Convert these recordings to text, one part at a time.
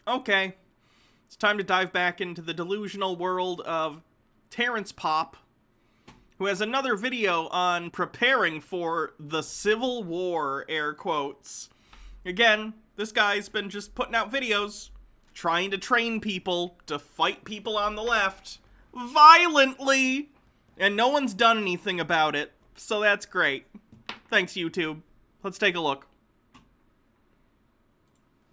Okay, it's time to dive back into the delusional world of Terrence Popp, who has another video on preparing for the Civil War, air quotes. Again, this guy's been just putting out videos, trying to train people to fight people on the left, violently, and no one's done anything about it, so that's great. Thanks, YouTube. Let's take a look.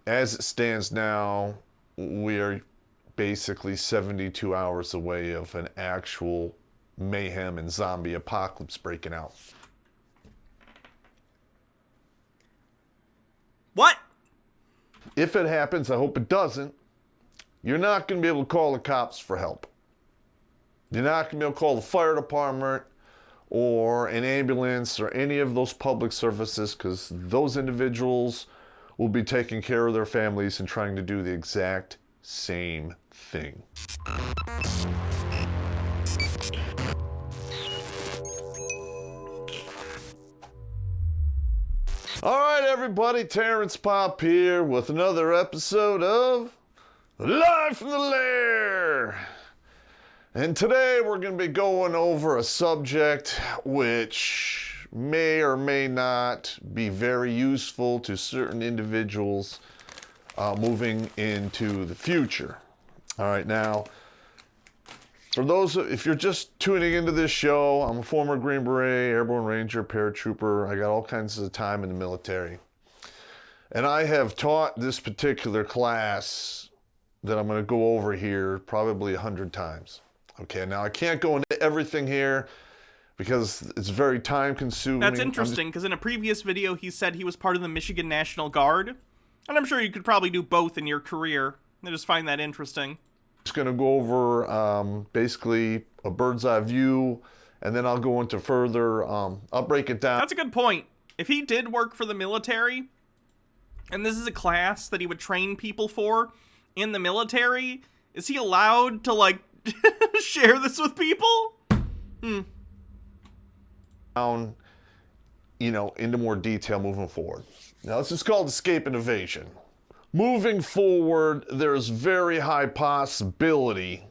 As it stands now, we are basically 72 hours away of an actual mayhem and zombie apocalypse breaking out. What? If it happens, I hope it doesn't, you're not going to be able to call the cops for help. You're not going to be able to call the fire department or an ambulance or any of those public services, because those individuals will be taking care of their families and trying to do the exact same thing. All right, everybody, Terrence Popp here with another episode of Live from the Lair. And today we're going to be going over a subject which may or may not be very useful to certain individuals moving into the future. All right, now, for those, if you're just tuning into this show, I'm a former Green Beret, Airborne Ranger, paratrooper. I got all kinds of time in the military. And I have taught this particular class that I'm going to go over here probably 100 times. Okay, now I can't go into everything here because it's very time consuming. That's interesting, because in a previous video he said he was part of the Michigan National Guard. And I'm sure you could probably do both in your career. I just find that interesting. Just going to go over basically a bird's eye view, and then I'll go into further, I'll break it down. That's a good point. If he did work for the military, and this is a class that he would train people for in the military, is he allowed to, like, share this with people? Down, into more detail moving forward. Now, this is called escape and evasion. Moving forward, there's very high possibility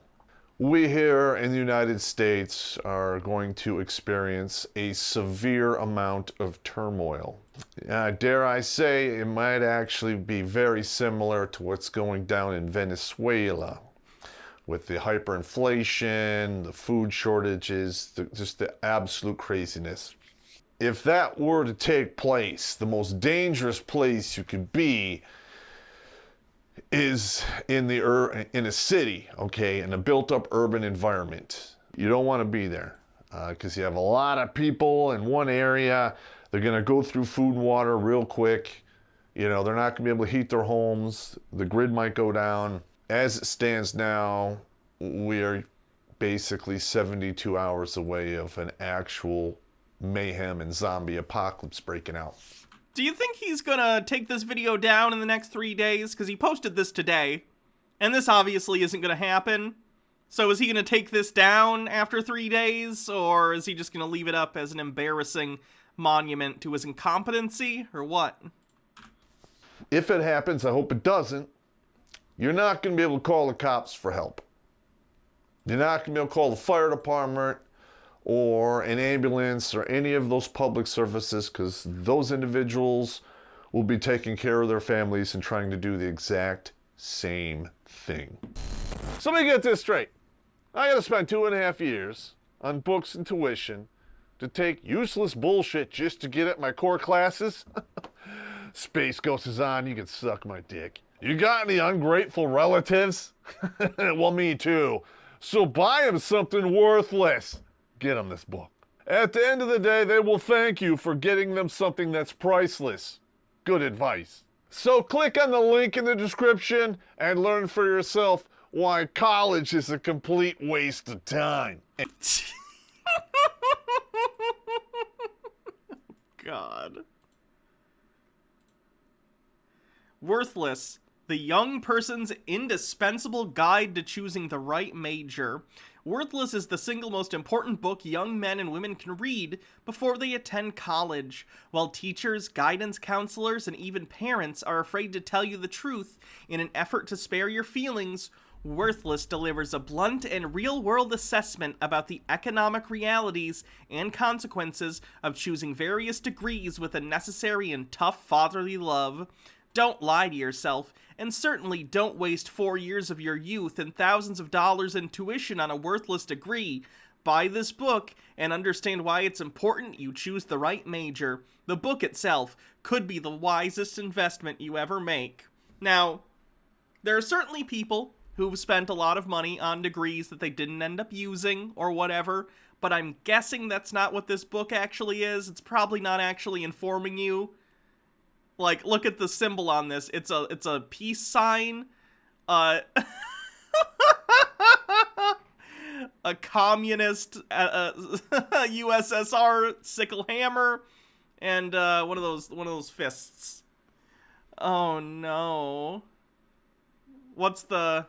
we here in the United States are going to experience a severe amount of turmoil. Dare I say, it might actually be very similar to what's going down in Venezuela with the hyperinflation, the food shortages, just the absolute craziness. If that were to take place, the most dangerous place you could be is in a city, okay, in a built-up urban environment. You don't want to be there because you have a lot of people in one area. They're going to go through food and water real quick. They're not going to be able to heat their homes. The grid might go down. As it stands now, we are basically 72 hours away of an actual mayhem and zombie apocalypse breaking out. Do you think he's gonna take this video down in the next 3 days? Because he posted this today, and this obviously isn't gonna happen. So is he gonna take this down after 3 days, or is he just gonna leave it up as an embarrassing monument to his incompetency, or what? If it happens, I hope it doesn't, you're not gonna be able to call the cops for help. You're not gonna be able to call the fire department or an ambulance or any of those public services, because those individuals will be taking care of their families and trying to do the exact same thing. So let me get this straight. I gotta spend 2.5 years on books and tuition to take useless bullshit just to get at my core classes? Space Ghost is on, you can suck my dick. You got any ungrateful relatives? Well, me too. So buy them something worthless. Get them this book. At the end of the day, they will thank you for getting them something that's priceless. Good advice. So click on the link in the description and learn for yourself why college is a complete waste of time. God. Worthless. The Young Person's Indispensable Guide to Choosing the Right Major. Worthless is the single most important book young men and women can read before they attend college. While teachers, guidance counselors, and even parents are afraid to tell you the truth in an effort to spare your feelings, Worthless delivers a blunt and real-world assessment about the economic realities and consequences of choosing various degrees with a necessary and tough fatherly love. Don't lie to yourself, and certainly don't waste 4 years of your youth and thousands of dollars in tuition on a worthless degree. Buy this book and understand why it's important you choose the right major. The book itself could be the wisest investment you ever make. Now, there are certainly people who've spent a lot of money on degrees that they didn't end up using or whatever, but I'm guessing that's not what this book actually is. It's probably not actually informing you. Like, look at the symbol on this. It's a peace sign, a communist USSR sickle hammer, and one of those fists. Oh no. What's the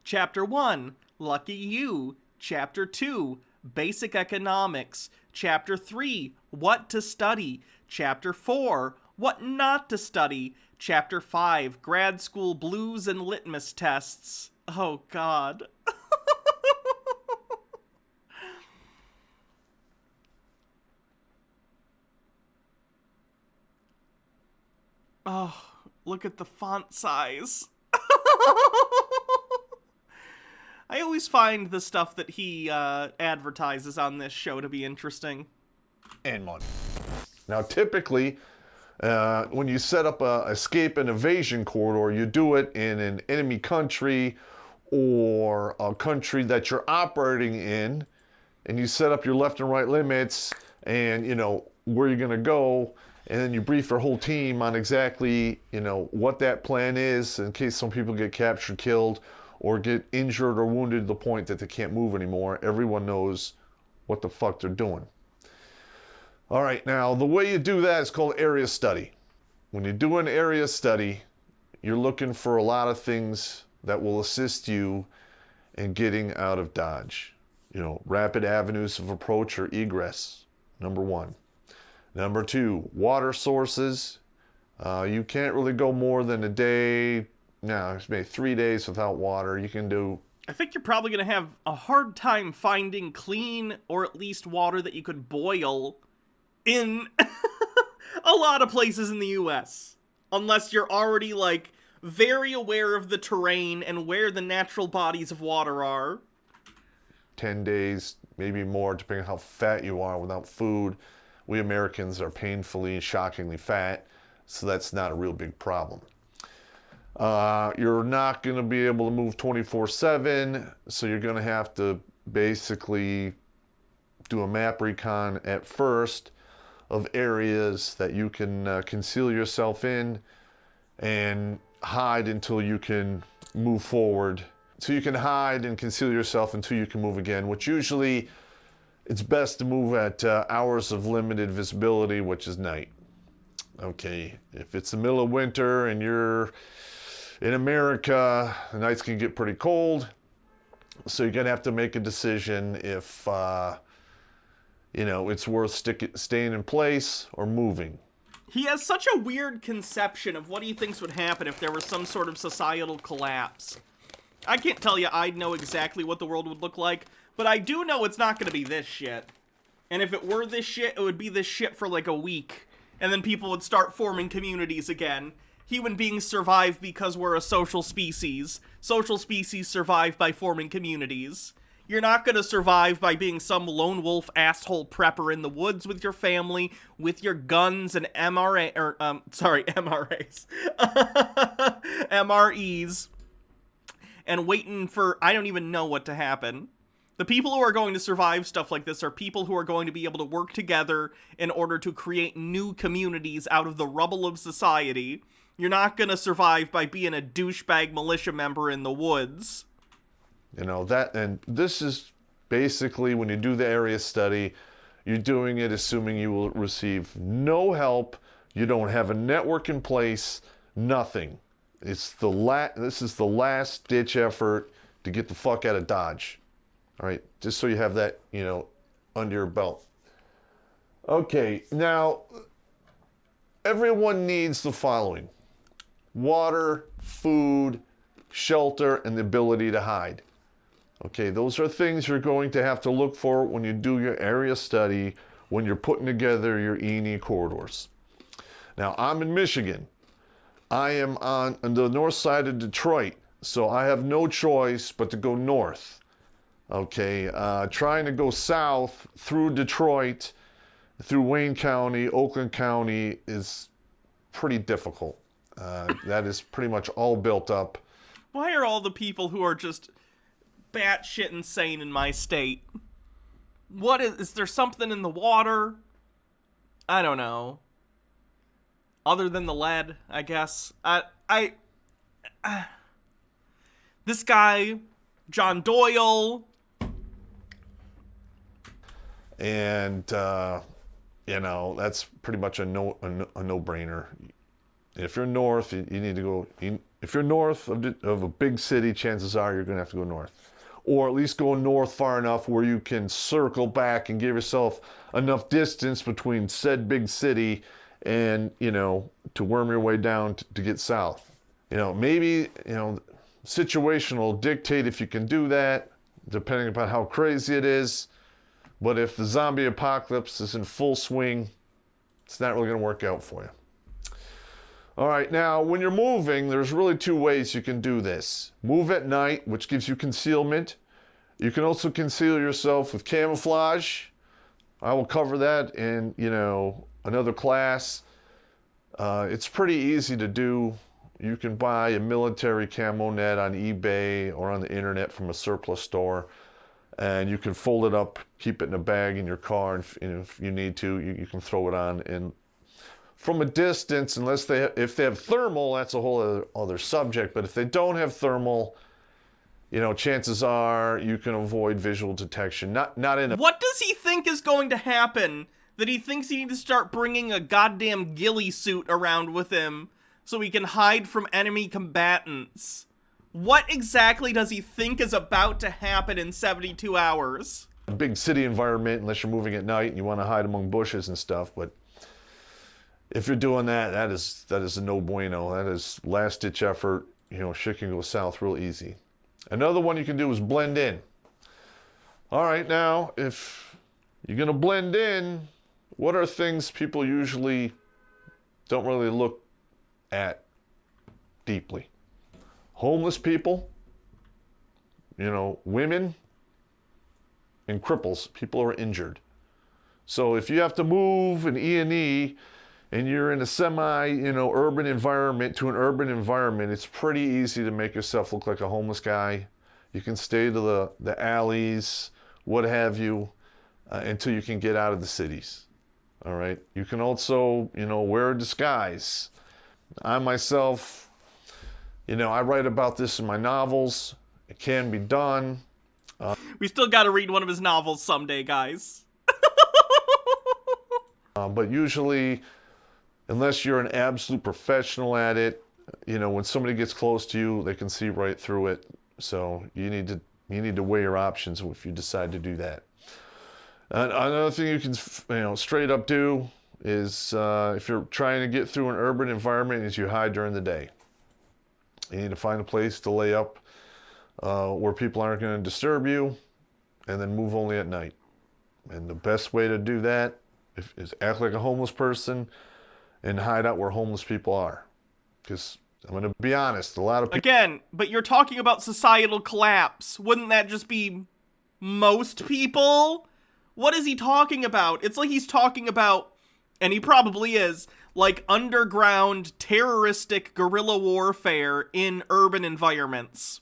Chapter 1, Lucky You. Chapter 2, Basic Economics. Chapter 3, What to Study. Chapter 4, What Not to Study. Chapter 5, Grad School Blues and Litmus Tests. Oh, God. Oh, look at the font size. I always find the stuff that he advertises on this show to be interesting. And money. Now, typically, when you set up a escape and evasion corridor, you do it in an enemy country or a country that you're operating in, and you set up your left and right limits and, you know, where you're going to go, and then you brief your whole team on exactly, you know, what that plan is in case some people get captured, killed, or get injured or wounded to the point that they can't move anymore. Everyone knows what the fuck they're doing. All right, now the way you do that is called area study. When you do an area study, you're looking for a lot of things that will assist you in getting out of Dodge. You know, rapid avenues of approach or egress, number 1. Number 2, water sources. You can't really go more than a day, no, it's maybe 3 days without water. You can do... I think you're probably going to have a hard time finding clean or at least water that you could boil in a lot of places in the US. Unless you're already, like, very aware of the terrain and where the natural bodies of water are. 10 days, maybe more, depending on how fat you are without food. We Americans are painfully, shockingly fat, so that's not a real big problem. You're not going to be able to move 24/7, so you're going to have to basically do a map recon at first of areas that you can conceal yourself in and hide until you can move forward. So you can hide and conceal yourself until you can move again, which usually it's best to move at hours of limited visibility, which is night. Okay, if it's the middle of winter and you're in America, the nights can get pretty cold, so you're going to have to make a decision if, you know, it's worth staying in place or moving. He has such a weird conception of what he thinks would happen if there was some sort of societal collapse. I can't tell you I'd know exactly what the world would look like, but I do know it's not going to be this shit. And if it were this shit, it would be this shit for like a week, and then people would start forming communities again. Human beings survive because we're a social species. Social species survive by forming communities. You're not going to survive by being some lone wolf asshole prepper in the woods with your family, with your guns and MRAs. MREs. And waiting for, I don't even know what to happen. The people who are going to survive stuff like this are people who are going to be able to work together in order to create new communities out of the rubble of society. You're not going to survive by being a douchebag militia member in the woods. You know, that, and this is basically when you do the area study, you're doing it assuming you will receive no help, you don't have a network in place, Nothing. This is the last ditch effort to get the fuck out of Dodge. All right, just so you have that, under your belt. Okay, now everyone needs the following: water, food, shelter, and the ability to hide. Okay, those are things you're going to have to look for when you do your area study, when you're putting together your E&E corridors. Now, I'm in Michigan. I am on the north side of Detroit, so I have no choice but to go north. Okay, trying to go south through Detroit, through Wayne County, Oakland County is pretty difficult. That is pretty much all built up. Why are all the people who are just batshit insane in my state? What is there something in the water? I don't know. Other than the lead, I guess. This guy, John Doyle. And, that's pretty much a no-brainer. If you're north, you need to go. If you're north of a big city, chances are you're going to have to go north. Or at least go north far enough where you can circle back and give yourself enough distance between said big city and, to worm your way down to get south. Maybe, situation will dictate if you can do that, depending upon how crazy it is. But if the zombie apocalypse is in full swing, it's not really going to work out for you. All right, now, when you're moving, there's really two ways you can do this. Move at night, which gives you concealment. You can also conceal yourself with camouflage. I will cover that in, another class. It's pretty easy to do. You can buy a military camo net on eBay or on the internet from a surplus store. And you can fold it up, keep it in a bag in your car, and if you need to, you can throw it on. And from a distance, if they have thermal, that's a whole other subject. But if they don't have thermal, chances are you can avoid visual detection. Not in a... What does he think is going to happen that he thinks he needs to start bringing a goddamn ghillie suit around with him so he can hide from enemy combatants? What exactly does he think is about to happen in 72 hours? A big city environment, unless you're moving at night and you want to hide among bushes and stuff. But if you're doing that, that is a no bueno. That is last-ditch effort. Shit can go south real easy. Another one you can do is blend in. All right, now, if you're going to blend in, what are things people usually don't really look at deeply? Homeless people, women, and cripples, people who are injured. So if you have to move an E&E and you're in a urban environment to an urban environment, it's pretty easy to make yourself look like a homeless guy. You can stay to the alleys, what have you, until you can get out of the cities. All right. You can also, wear a disguise. I myself, I write about this in my novels. It can be done. We still got to read one of his novels someday, guys. But usually, unless you're an absolute professional at it, when somebody gets close to you, they can see right through it. So you need to weigh your options if you decide to do that. Another thing you can, straight up do is if you're trying to get through an urban environment, is you hide during the day. You need to find a place to lay up where people aren't going to disturb you, and then move only at night. And the best way to do that is act like a homeless person and hide out where homeless people are. Because I'm going to be honest, a lot of people... Again, but you're talking about societal collapse. Wouldn't that just be most people? What is he talking about? It's like he's talking about, and he probably is, like underground terroristic guerrilla warfare in urban environments.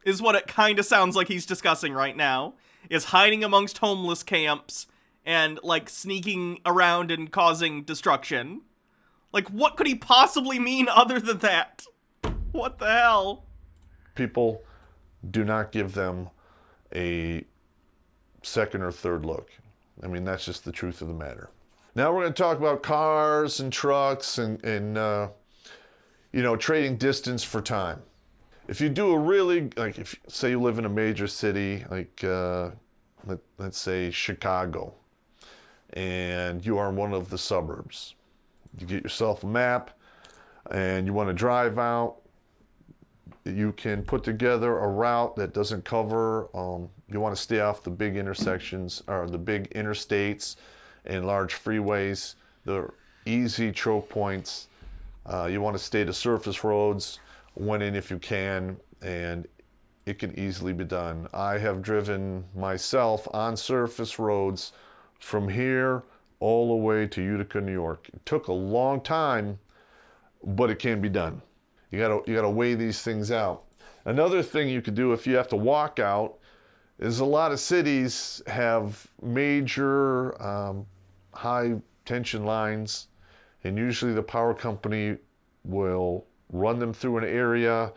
Is what it kind of sounds like he's discussing right now. Is hiding amongst homeless camps and, like, sneaking around and causing destruction. Like, what could he possibly mean other than that? What the hell? People do not give them a second or third look. I mean, that's just the truth of the matter. Now we're going to talk about cars and trucks and trading distance for time. If you do a really, like, if say you live in a major city, like let's say Chicago, and you are in one of the suburbs, you get yourself a map and you want to drive out, you can put together a route that doesn't cover, you want to stay off the big intersections or the big interstates and large freeways, the easy choke points. You want to stay to surface roads when and if you can, and it can easily be done. I have driven myself on surface roads from here all the way to Utica, New York. It took a long time, but it can be done. You gotta weigh these things out. Another thing you could do if you have to walk out is a lot of cities have major high tension lines, and usually the power company will run them through an area.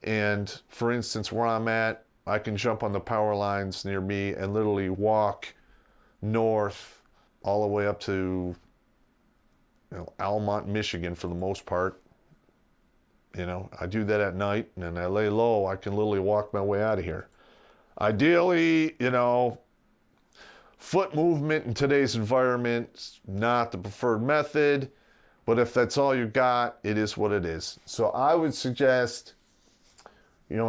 And for instance, where I'm at, I can jump on the power lines near me and literally walk north all the way up to Almont, Michigan for the most part. I do that at night, and then I lay low. I can literally walk my way out of here. Ideally, foot movement in today's environment is not the preferred method, but if that's all you got, it is what it is. So I would suggest,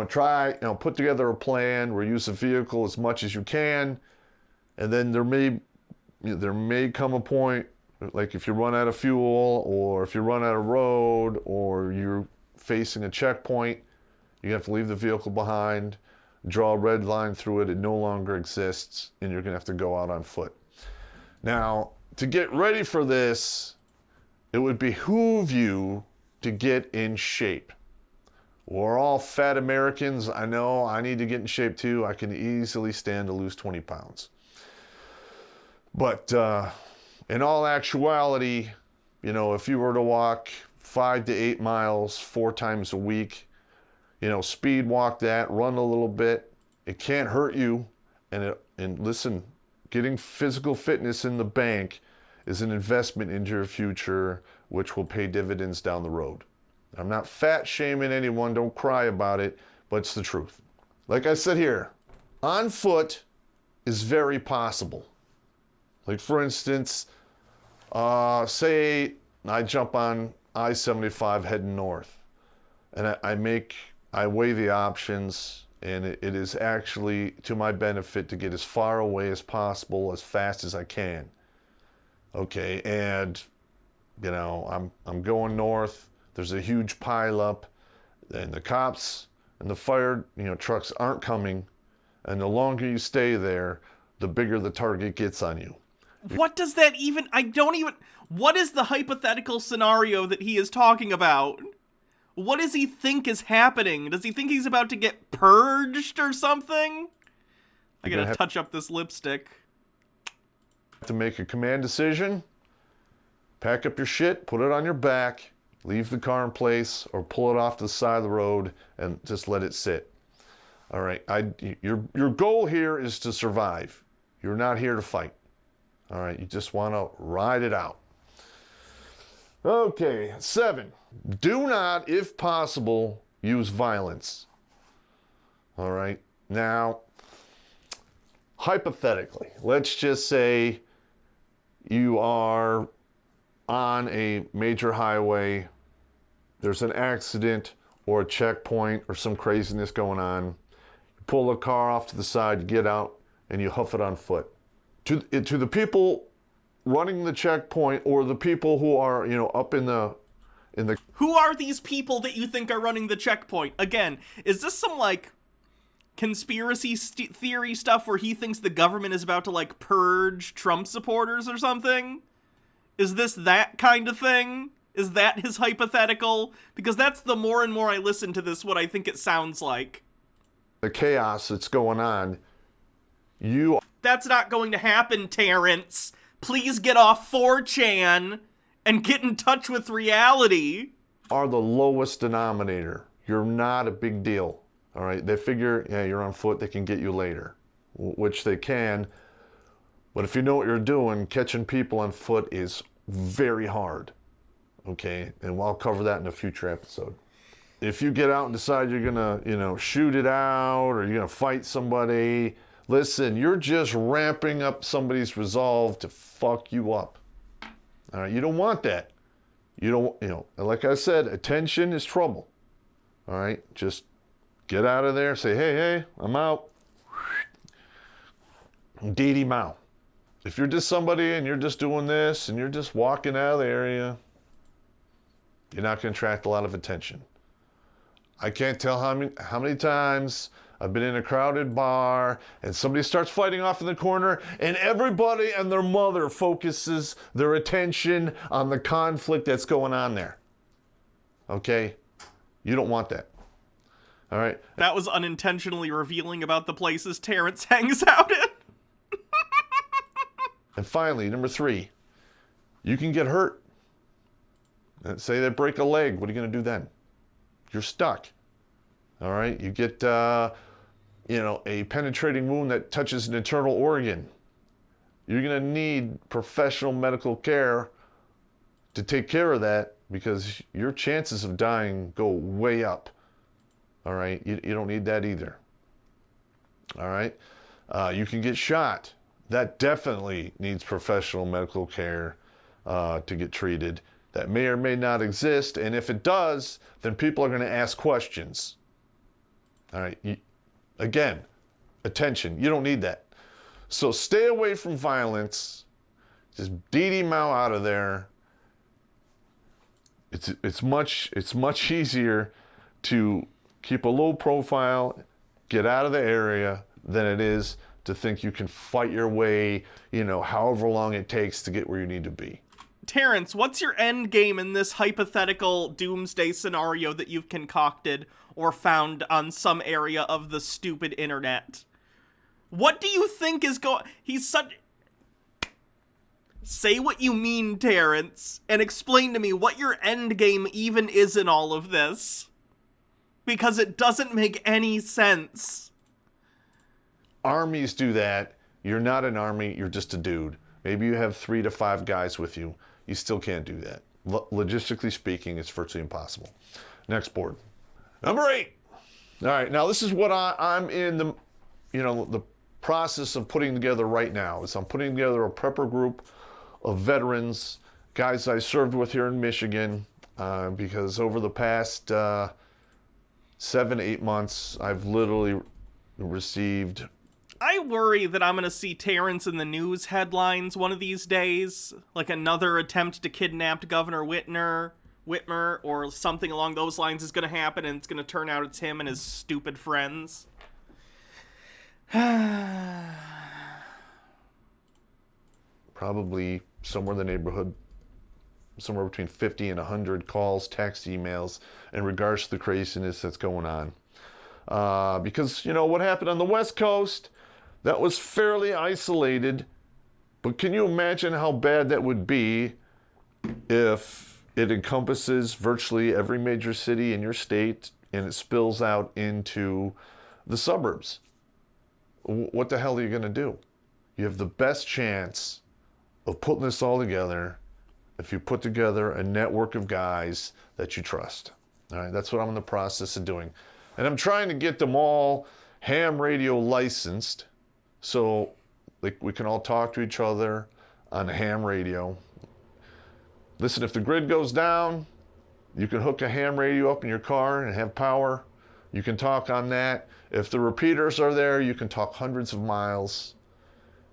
try, put together a plan where you use a vehicle as much as you can, and then there may come a point, like if you run out of fuel, or if you run out of road, or you're facing a checkpoint, you have to leave the vehicle behind, draw a red line through it, it no longer exists, and you're going to have to go out on foot. Now, to get ready for this, it would behoove you to get in shape. We're all fat Americans. I know I need to get in shape too. I can easily stand to lose 20 pounds. But in all actuality, if you were to walk 5 to 8 miles 4 times a week, speed walk that, run a little bit. It can't hurt you. And listen, getting physical fitness in the bank is an investment into your future, which will pay dividends down the road. I'm not fat shaming anyone, don't cry about it, but it's the truth. Like I said here, on foot is very possible. Like for instance, say I jump on I-75 heading north, and I weigh the options, and it is actually to my benefit to get as far away as possible, as fast as I can. Okay, and I'm going north. There's a huge pileup, and the cops and the fire trucks aren't coming, and the longer you stay there, the bigger the target gets on you. What does that even? What is the hypothetical scenario that he is talking about? What does he think is happening? Does he think he's about to get purged or something? I gotta touch up this lipstick. To make a command decision, pack up your shit, put it on your back, leave the car in place, or pull it off to the side of the road and just let it sit. All right, your goal here is to survive. You're not here to fight. All right, you just want to ride it out. Okay, 7. Do not, if possible, use violence. All right, now, hypothetically, let's just say you are on a major highway, there's an accident or a checkpoint or some craziness going on. You pull the car off to the side, you get out, and you hoof it on foot. To the people running the checkpoint, or the people who are, up in the... Who are these people that you think are running the checkpoint? Again, is this some, conspiracy theory stuff where he thinks the government is about to, purge Trump supporters or something? Is this that kind of thing? Is that his hypothetical? Because that's the more and more I listen to this, what I think it sounds like. The chaos that's going on, That's not going to happen, Terrence. Please get off 4chan and get in touch with reality. Are the lowest denominator. You're not a big deal. All right, they figure, you're on foot, they can get you later, which they can. But if you know what you're doing, catching people on foot is very hard. Okay, and I'll cover that in a future episode. If you get out and decide you're gonna, shoot it out or you're gonna fight somebody, listen, you're just ramping up somebody's resolve to fuck you up. All right, you don't want that. You don't, like I said, attention is trouble. All right, just get out of there. Say, hey, I'm out. Dee dee Mao. If you're just somebody and you're just doing this and you're just walking out of the area, you're not going to attract a lot of attention. I can't tell how many times I've been in a crowded bar and somebody starts fighting off in the corner and everybody and their mother focuses their attention on the conflict that's going on there. Okay? You don't want that. All right? That was unintentionally revealing about the places Terrence hangs out in. And finally, number 3, you can get hurt. Say they break a leg, what are you going to do then? You're stuck. All right? You get, a penetrating wound that touches an internal organ. You're going to need professional medical care to take care of that because your chances of dying go way up. All right? You don't need that either. All right? You can get shot. That definitely needs professional medical care to get treated. That may or may not exist, and if it does, then people are going to ask questions. All right, again, attention. You don't need that. So stay away from violence. Just Dee Dee Mao out of there. It's much easier to keep a low profile, get out of the area than it is to think you can fight your way, however long it takes to get where you need to be. Terrence, what's your end game in this hypothetical doomsday scenario that you've concocted or found on some area of the stupid internet? What do you think is Say what you mean, Terrence, and explain to me what your end game even is in all of this. Because it doesn't make any sense. Armies do that. You're not an army, you're just a dude. Maybe you have 3 to 5 guys with you. You still can't do that. Logistically speaking, it's virtually impossible. Next board. Number 8. All right, now this is what I'm in the process of putting together right now. Is I'm putting together a prepper group of veterans, guys I served with here in Michigan, because over the past 7 to 8 months, I've literally received... I worry that I'm going to see Terrence in the news headlines one of these days, like another attempt to kidnap Governor Whitmer, or something along those lines is going to happen, and it's going to turn out it's him and his stupid friends. Probably somewhere in the neighborhood, somewhere between 50 and 100 calls, text, emails in regards to the craziness that's going on. Because, what happened on the West Coast, that was fairly isolated, but can you imagine how bad that would be if it encompasses virtually every major city in your state and it spills out into the suburbs? What the hell are you going to do? You have the best chance of putting this all together if you put together a network of guys that you trust. All right, that's what I'm in the process of doing. And I'm trying to get them all ham radio licensed so we can all talk to each other on ham radio. Listen, if the grid goes down, you can hook a ham radio up in your car and have power. You can talk on that. If the repeaters are there, you can talk hundreds of miles.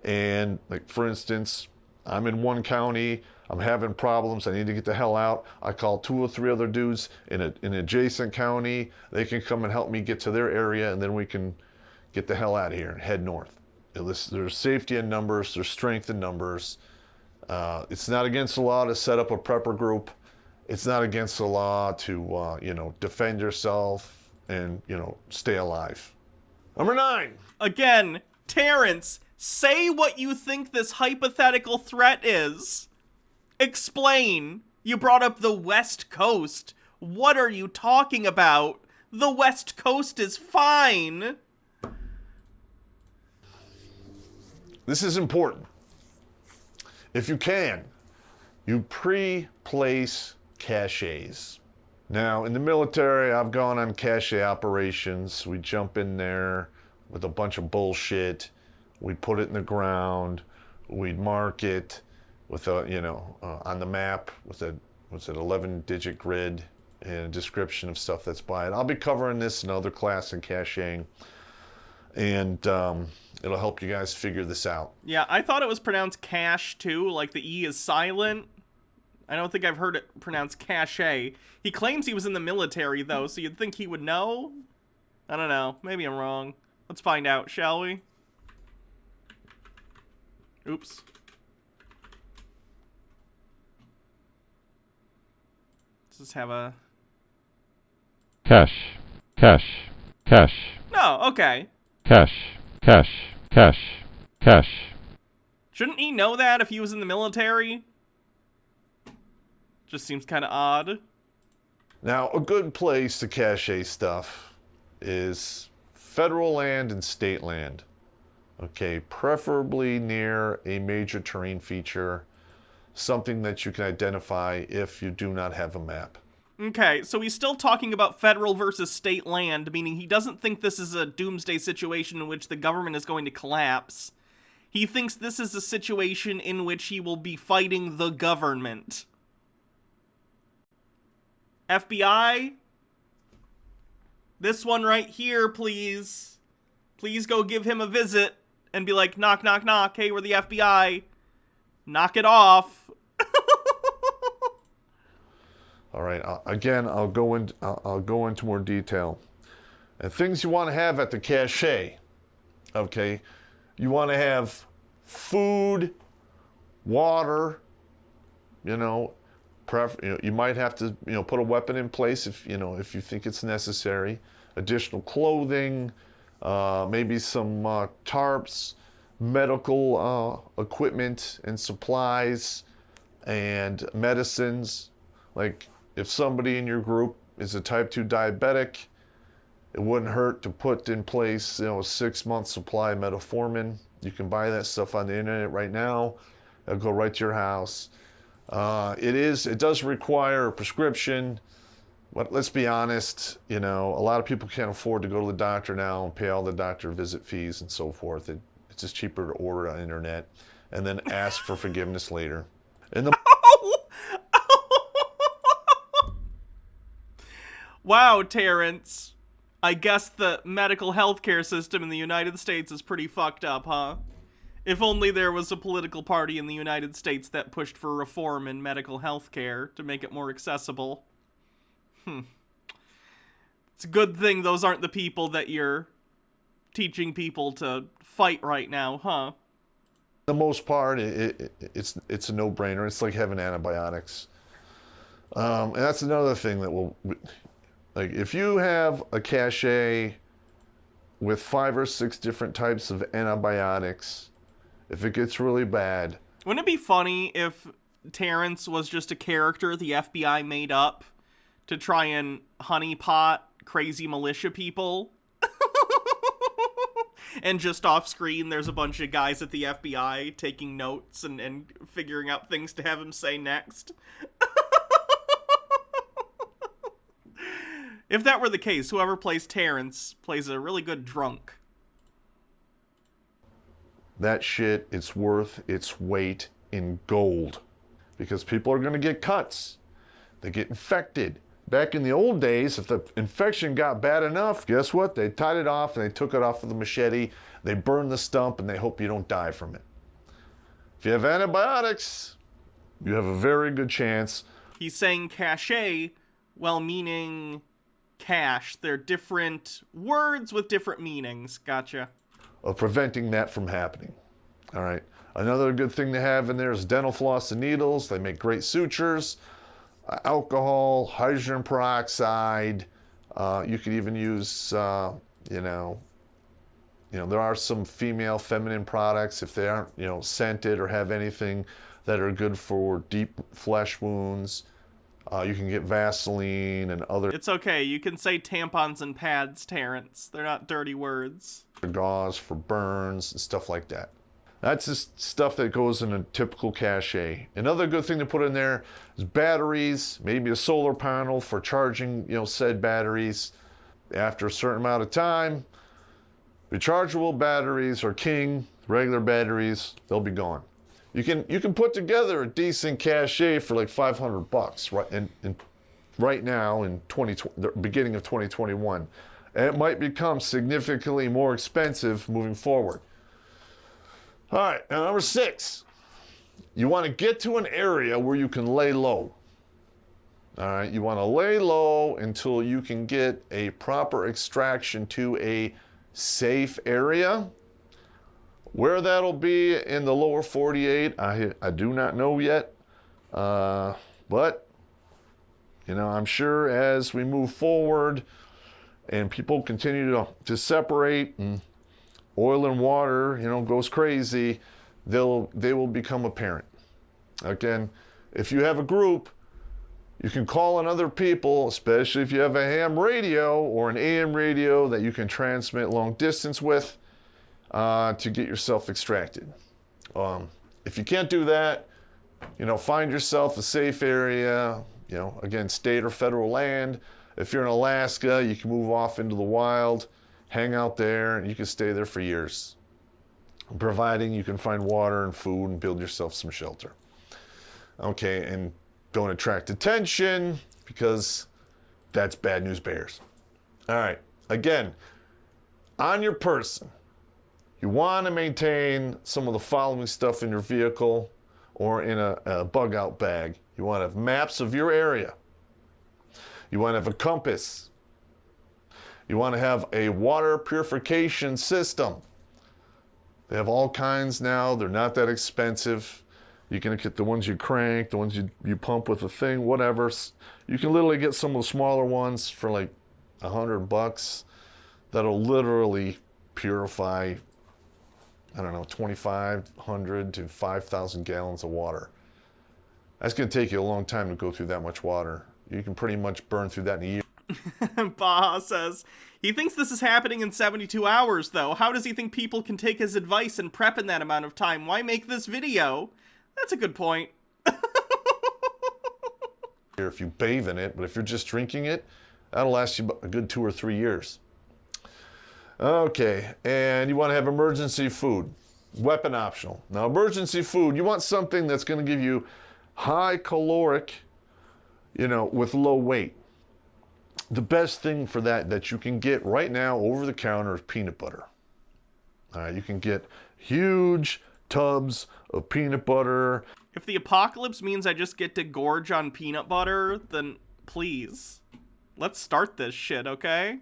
And for instance, I'm in one county, I'm having problems, I need to get the hell out. I call 2 or 3 other dudes in an adjacent county. They can come and help me get to their area, and then we can get the hell out of here and head north. There's safety in numbers, there's strength in numbers. It's not against the law to set up a prepper group. It's not against the law to, defend yourself and, stay alive. Number 9. Again, Terrence, say what you think this hypothetical threat is. Explain. You brought up the West Coast. What are you talking about? The West Coast is fine. This is important. If you can, you pre-place caches. Now, in the military, I've gone on cache operations. We jump in there with a bunch of bullshit. We'd put it in the ground. We'd mark it with a, on the map with a, 11-digit grid and a description of stuff that's by it. I'll be covering this in another class in caching, and it'll help you guys figure this out. Yeah, I thought it was pronounced cache too, like the E is silent. I don't think I've heard it pronounced cache. He claims he was in the military though, so you'd think he would know? I don't know, maybe I'm wrong. Let's find out, shall we? Oops. Let's just have a... Cache. Cache. Cache. No, okay. Cache. Cache. Cache. Cache. Shouldn't he know that if he was in the military? Just seems kind of odd. Now, a good place to cache stuff is federal land and state land. Okay, preferably near a major terrain feature, something that you can identify if you do not have a map. Okay, so he's still talking about federal versus state land, meaning he doesn't think this is a doomsday situation in which the government is going to collapse. He thinks this is a situation in which he will be fighting the government. FBI? This one right here, please. Please go give him a visit and be like, knock, knock, knock. Hey, we're the FBI. Knock it off. All right. Again, I'll go into more detail. And things you want to have at the cache. Okay, you want to have food, water. You might have to put a weapon in place if you think it's necessary. Additional clothing, maybe some tarps, medical equipment and supplies, and medicines. Like, if somebody in your group is a type 2 diabetic, it wouldn't hurt to put in place, a 6-month supply of metformin. You can buy that stuff on the internet right now. It'll go right to your house. It does require a prescription, but let's be honest, a lot of people can't afford to go to the doctor now and pay all the doctor visit fees and so forth. It's just cheaper to order on the internet and then ask for forgiveness later. And the Wow, Terrence. I guess the medical healthcare system in the United States is pretty fucked up, huh? If only there was a political party in the United States that pushed for reform in medical healthcare to make it more accessible. It's a good thing those aren't the people that you're teaching people to fight right now, huh? For the most part, it's a no-brainer. It's like having antibiotics. And that's another thing that will... Like, if you have a cache with 5 or 6 different types of antibiotics, if it gets really bad... Wouldn't it be funny if Terrence was just a character the FBI made up to try and honeypot crazy militia people? And just off screen, there's a bunch of guys at the FBI taking notes and figuring out things to have him say next. If that were the case, whoever plays Terrence plays a really good drunk. That shit, it's worth its weight in gold. Because people are going to get cuts. They get infected. Back in the old days, if the infection got bad enough, guess what? They tied it off and they took it off with a machete. They burned the stump and they hope you don't die from it. If you have antibiotics, you have a very good chance. He's saying cache while meaning cache. They're different words with different meanings. Gotcha. Of preventing that from happening. All right. Another good thing to have in there is dental floss and needles. They make great sutures. Alcohol, hydrogen peroxide. You could even use, there are some female feminine products if they aren't, scented or have anything that are good for deep flesh wounds. You can get Vaseline and other... It's okay. You can say tampons and pads, Terrence. They're not dirty words. Gauze for burns and stuff like that. That's just stuff that goes in a typical cache. Another good thing to put in there is batteries, maybe a solar panel for charging, said batteries. After a certain amount of time, rechargeable batteries are king. Regular batteries, they'll be gone. You can put together a decent cache for like $500 right now in the beginning of 2021. And it might become significantly more expensive moving forward. All right, now number 6, you want to get to an area where you can lay low. All right, you want to lay low until you can get a proper extraction to a safe area. Where that'll be in the lower 48, I do not know yet. But, I'm sure as we move forward and people continue to separate and oil and water, goes crazy, they will become apparent. Again, if you have a group, you can call on other people, especially if you have a ham radio or an AM radio that you can transmit long distance with to get yourself extracted. If you can't do that, find yourself a safe area, again, state or federal land. If you're in Alaska, you can move off into the wild, hang out there, and you can stay there for years, providing you can find water and food and build yourself some shelter. Okay, and don't attract attention because that's bad news bears. All right, again, on your person, you want to maintain some of the following stuff in your vehicle or in a bug out bag. You want to have maps of your area. You want to have a compass. You want to have a water purification system. They have all kinds now. They're not that expensive. You can get the ones you crank, the ones you pump with a thing, whatever. You can literally get some of the smaller ones for like $100 that'll literally purify, 2,500 to 5,000 gallons of water. That's going to take you a long time to go through that much water. You can pretty much burn through that in a year. Baha says, he thinks this is happening in 72 hours, though. How does he think people can take his advice and prep in that amount of time? Why make this video? That's a good point. If you bathe in it, but if you're just drinking it, that'll last you a good 2 or 3 years. Okay, and you want to have emergency food. Weapon optional. Now, emergency food, you want something that's going to give you high caloric, with low weight. The best thing for that you can get right now over the counter is peanut butter. All right, you can get huge tubs of peanut butter. If the apocalypse means I just get to gorge on peanut butter, then please, let's start this shit, okay?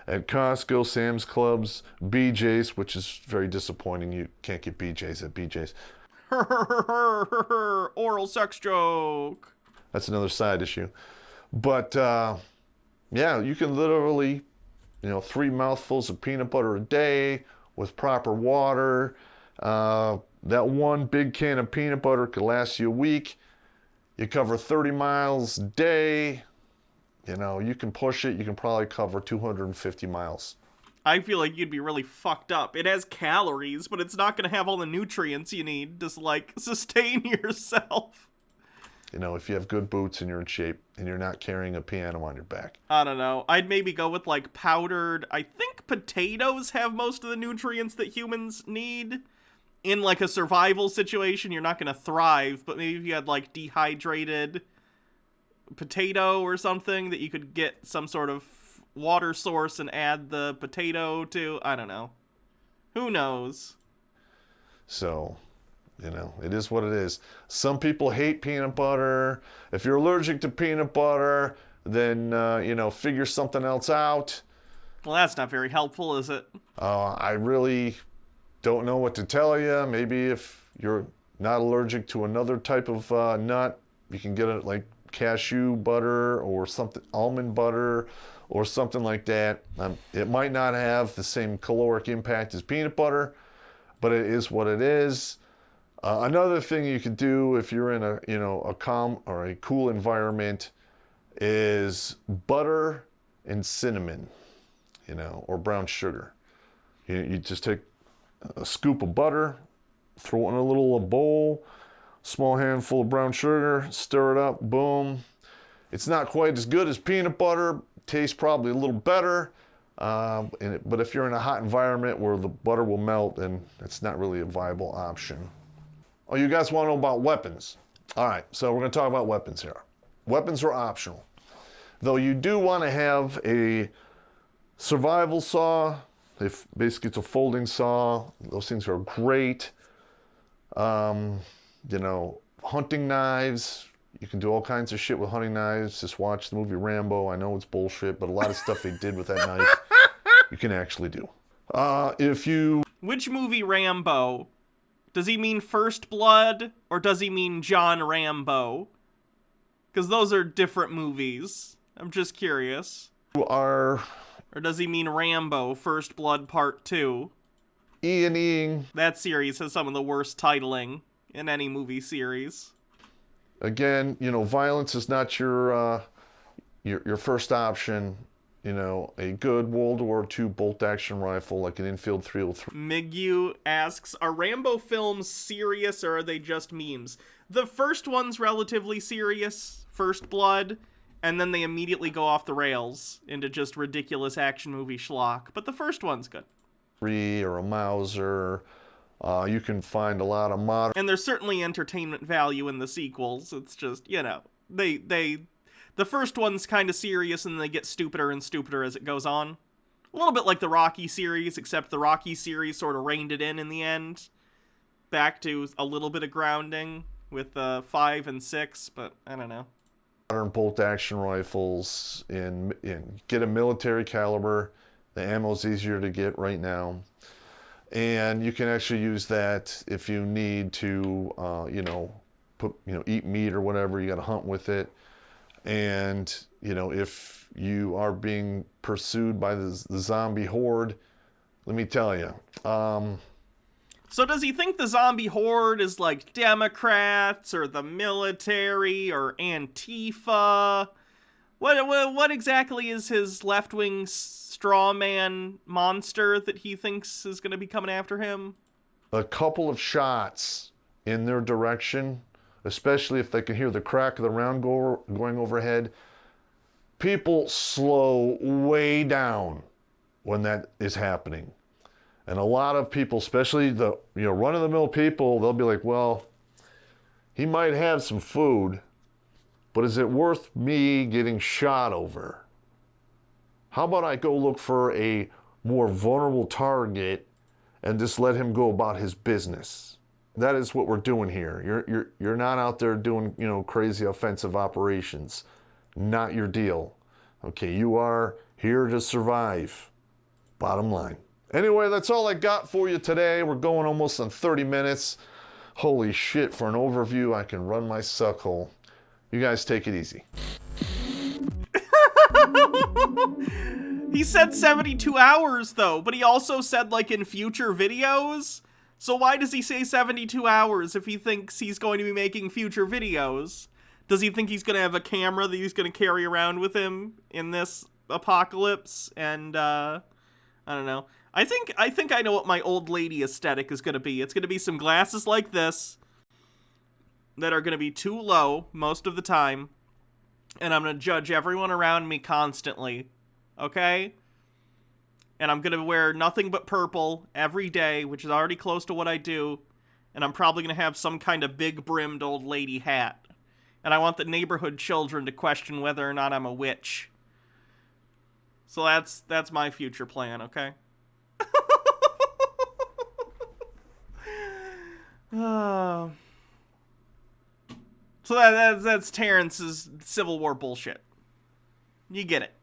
At Costco, Sam's Clubs, BJ's, which is very disappointing. You can't get BJ's at BJ's. Oral sex joke. That's another side issue. But, yeah, you can literally, 3 mouthfuls of peanut butter a day with proper water. That one big can of peanut butter could last you a week. You cover 30 miles a day. You can push it. You can probably cover 250 miles. I feel like you'd be really fucked up. It has calories, but it's not going to have all the nutrients you need to, sustain yourself. If you have good boots and you're in shape and you're not carrying a piano on your back. I don't know. I'd maybe go with, powdered... I think potatoes have most of the nutrients that humans need. In, a survival situation, you're not going to thrive, but maybe if you had, dehydrated potato or something that you could get some sort of water source and add the potato to. I don't know. Who knows? So, it is what it is. Some people hate peanut butter. If you're allergic to peanut butter, then, figure something else out. Well, that's not very helpful, is it? I really don't know what to tell you. Maybe if you're not allergic to another type of nut, you can get it like cashew butter or something, almond butter or something like that. It might not have the same caloric impact as peanut butter, but it is what it is. Another thing you could do if you're in a calm or a cool environment is butter and cinnamon, or brown sugar. You just take a scoop of butter throw it in a little bowl, small handful of brown sugar, stir it up, boom. It's not quite as good as peanut butter, tastes probably a little better, but if you're in a hot environment where the butter will melt, then it's not really a viable option. Oh, you guys want to know about weapons? All right, so we're going to talk about weapons here. Weapons are optional, though you do want to have a survival saw. If basically it's a folding saw, those things are great. Hunting knives. You can do all kinds of shit with hunting knives. Just watch the movie Rambo. I know it's bullshit, but a lot of stuff they did with that knife, you can actually do. Which movie Rambo? Does he mean First Blood, or does he mean John Rambo? Because those are different movies. I'm just curious. Or does he mean Rambo, First Blood Part 2? Ian. That series has some of the worst titling in any movie series. Again, violence is not your first option. A good World War II bolt-action rifle like an Enfield 303. Migu asks, are Rambo films serious or are they just memes? The first one's relatively serious, First Blood, and then they immediately go off the rails into just ridiculous action movie schlock. But the first one's good. Or a Mauser. You can find a lot of modern... And there's certainly entertainment value in the sequels. It's just, the first one's kind of serious and they get stupider and stupider as it goes on. A little bit like the Rocky series, except the Rocky series sort of reined it in the end. Back to a little bit of grounding with 5 and 6, but I don't know. Modern bolt-action rifles get a military caliber. The ammo's easier to get right now. And you can actually use that if you need to, eat meat or whatever. You got to hunt with it. And, if you are being pursued by the zombie horde, let me tell you. So does he think the zombie horde is like Democrats or the military or Antifa? What exactly is his left-wing straw man monster that he thinks is going to be coming after him? A couple of shots in their direction, especially if they can hear the crack of the round going overhead, people slow way down when that is happening. And a lot of people, especially the run-of-the-mill people, they'll be like, well, he might have some food, but is it worth me getting shot over? How about I go look for a more vulnerable target and just let him go about his business? That is what we're doing here. You're not out there doing, crazy offensive operations. Not your deal. Okay, you are here to survive. Bottom line. Anyway, that's all I got for you today. We're going almost on 30 minutes. Holy shit, for an overview, I can run my suck hole. You guys take it easy. He said 72 hours, though, but he also said, in future videos? So why does he say 72 hours if he thinks he's going to be making future videos? Does he think he's going to have a camera that he's going to carry around with him in this apocalypse? And, I don't know. I think I know what my old lady aesthetic is going to be. It's going to be some glasses like this that are going to be too low most of the time. And I'm going to judge everyone around me constantly. Okay? And I'm going to wear nothing but purple every day, which is already close to what I do. And I'm probably going to have some kind of big-brimmed old lady hat. And I want the neighborhood children to question whether or not I'm a witch. So that's my future plan, okay? So that's Terrence's Civil War bullshit. You get it.